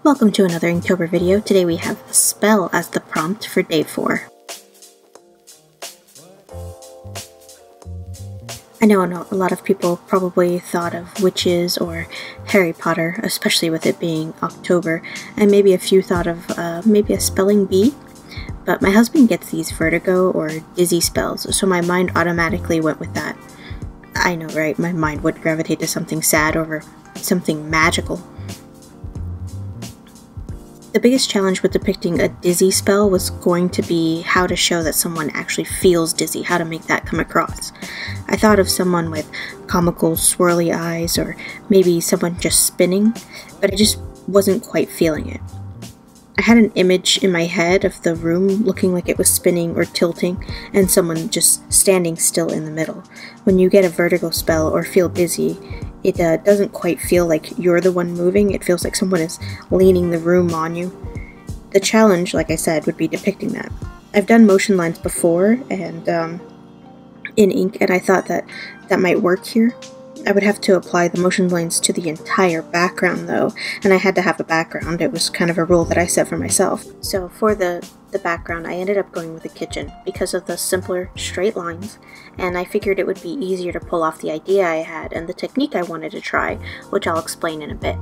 Welcome to another Inktober video. Today we have the spell as the prompt for day 4. I know a lot of people probably thought of witches or Harry Potter, especially with it being October, and maybe a few thought of maybe a spelling bee, but my husband gets these vertigo or dizzy spells, so my mind automatically went with that. I know, right? My mind would gravitate to something sad or something magical. The biggest challenge with depicting a dizzy spell was going to be how to show that someone actually feels dizzy, how to make that come across. I thought of someone with comical swirly eyes or maybe someone just spinning, but I just wasn't quite feeling it. I had an image in my head of the room looking like it was spinning or tilting and someone just standing still in the middle. When you get a vertigo spell or feel dizzy, it doesn't quite feel like you're the one moving, it feels like someone is leaning the room on you. The challenge, like I said, would be depicting that. I've done motion lines before and in ink, and I thought that might work here. I would have to apply the motion lines to the entire background though, and I had to have a background. It was kind of a rule that I set for myself. So for the background, I ended up going with the kitchen because of the simpler straight lines, and I figured it would be easier to pull off the idea I had and the technique I wanted to try, which I'll explain in a bit.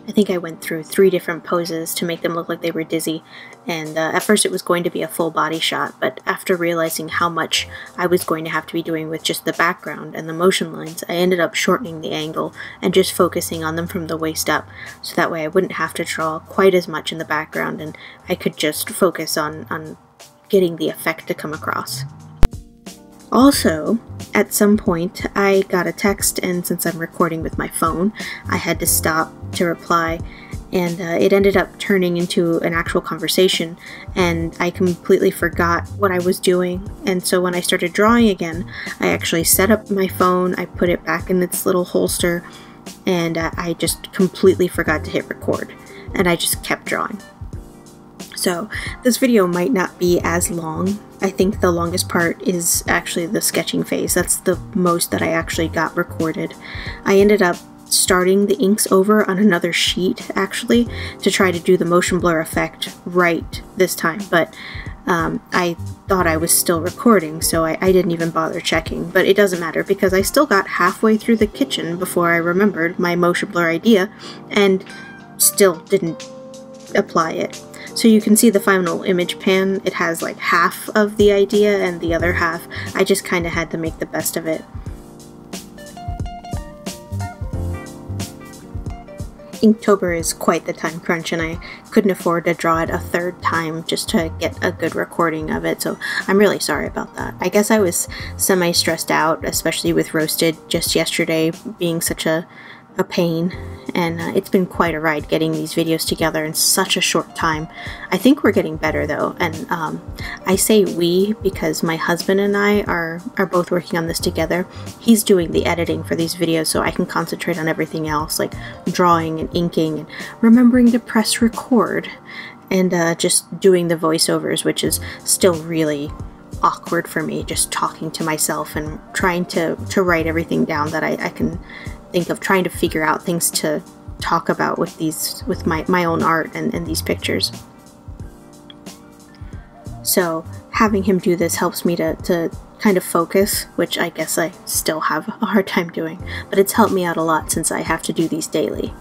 I think I went through 3 different poses to make them look like they were dizzy, and at first it was going to be a full body shot, but after realizing how much I was going to have to be doing with just the background and the motion lines, I ended up shortening the angle and just focusing on them from the waist up, so that way I wouldn't have to draw quite as much in the background and I could just focus on getting the effect to come across. Also, at some point, I got a text, and since I'm recording with my phone, I had to stop to reply, and it ended up turning into an actual conversation, and I completely forgot what I was doing, and so when I started drawing again, I actually set up my phone, I put it back in its little holster, and I just completely forgot to hit record, and I just kept drawing. So this video might not be as long. I think the longest part is actually the sketching phase. That's the most that I actually got recorded. I ended up starting the inks over on another sheet actually to try to do the motion blur effect right this time, but I thought I was still recording, so I didn't even bother checking, but it doesn't matter because I still got halfway through the kitchen before I remembered my motion blur idea and still didn't apply it. So you can see the final image pan, it has like half of the idea and the other half, I just kind of had to make the best of it. Inktober is quite the time crunch, and I couldn't afford to draw it a 3rd time just to get a good recording of it, so I'm really sorry about that. I guess I was semi-stressed out, especially with Roasted just yesterday being such a pain, and it's been quite a ride getting these videos together in such a short time. I think we're getting better though, and I say we because my husband and I are both working on this together. He's doing the editing for these videos so I can concentrate on everything else like drawing and inking and remembering to press record and just doing the voiceovers, which is still really awkward for me just talking to myself and trying to write everything down that I can think of, trying to figure out things to talk about with my own art and these pictures. So having him do this helps me to kind of focus, which I guess I still have a hard time doing, but it's helped me out a lot since I have to do these daily.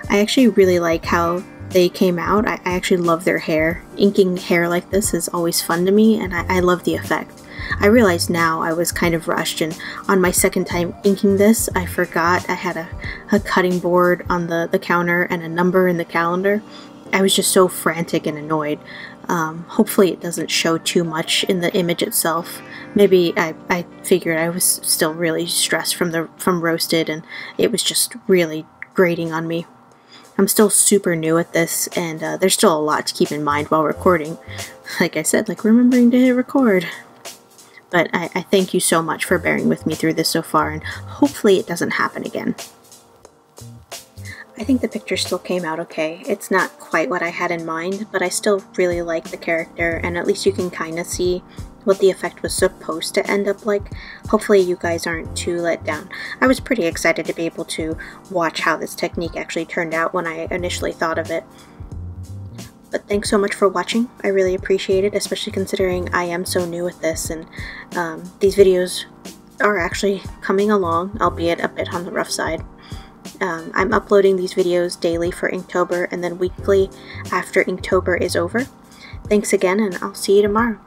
I actually really like how they came out. I actually love their hair. Inking hair like this is always fun to me, and I love the effect. I realize now I was kind of rushed, and on my second time inking this, I forgot I had a cutting board on the counter and a number in the calendar. I was just so frantic and annoyed. Hopefully it doesn't show too much in the image itself. Maybe I figured I was still really stressed from roasted, and it was just really grating on me. I'm still super new at this, and there's still a lot to keep in mind while recording. Like I said, like remembering to hit record. But I thank you so much for bearing with me through this so far, and hopefully it doesn't happen again. I think the picture still came out okay. It's not quite what I had in mind, but I still really like the character, and at least you can kind of see what the effect was supposed to end up like. Hopefully you guys aren't too let down. I was pretty excited to be able to watch how this technique actually turned out when I initially thought of it. But thanks so much for watching. I really appreciate it, especially considering I am so new at this, and these videos are actually coming along, albeit a bit on the rough side. I'm uploading these videos daily for Inktober and then weekly after Inktober is over. Thanks again, and I'll see you tomorrow.